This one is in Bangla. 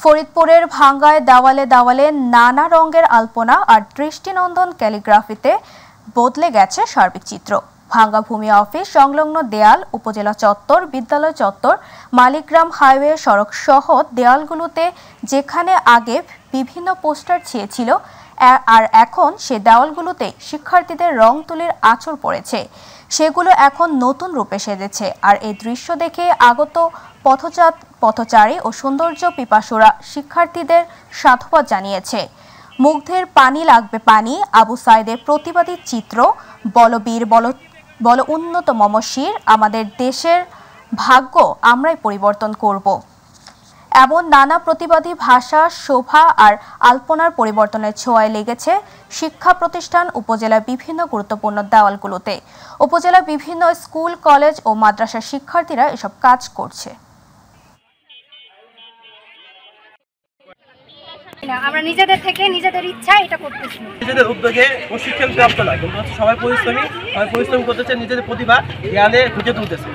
ফরিদপুরের ভাঙ্গায় দেওয়ালে দেওয়ালে নানা রঙের আলপনা আর দৃষ্টিনন্দন ক্যালিগ্রাফিতে বদলে গেছে সার্বিক চিত্র। ভাঙ্গা ভূমি অফিস সংলগ্ন দেয়াল, উপজেলা চত্বর, বিদ্যালয় চত্বর, মালিগ্রাম হাইওয়ে সড়ক সহ দেয়ালগুলোতে যেখানে আগে বিভিন্ন পোস্টার ছিঁড়েছিল আর এখন সে দেওয়ালগুলোতে শিক্ষার্থীদের রং তুলির আঁচড় পড়েছে, সেগুলো এখন নতুন রূপে সেজেছে। আর এই দৃশ্য দেখে আগত পথচারী ও সৌন্দর্য পিপাসুরা শিক্ষার্থীদের সাধুবাদ জানিয়েছে। মুগ্ধের পানি লাগবে পানি, আবু সাইদের প্রতিবাদী চিত্র, বলবীর বল উন্নত মমশির, আমাদের দেশের ভাগ্য আমরাই পরিবর্তন করব। এমন নানা প্রতিবাদী ভাষা, শোভা আর আলপনার পরিবর্তনের ছোঁয়ায় লেগেছে শিক্ষা প্রতিষ্ঠান উপজেলার বিভিন্ন গুরুত্বপূর্ণ দেওয়ালগুলোতে। উপজেলার বিভিন্ন স্কুল, কলেজ ও মাদ্রাসার শিক্ষার্থীরা এসব কাজ করছে। আমরা নিজেদের থেকে নিজেদের ইচ্ছা এটা করতেছি, নিজেদের উদ্যোগে প্রশিক্ষণ প্রাপ্ত নয়, কিন্তু সবাই পরিশ্রম করতেছে, নিজেদের প্রতিভা জ্ঞানে ফুটে তুলতেছে।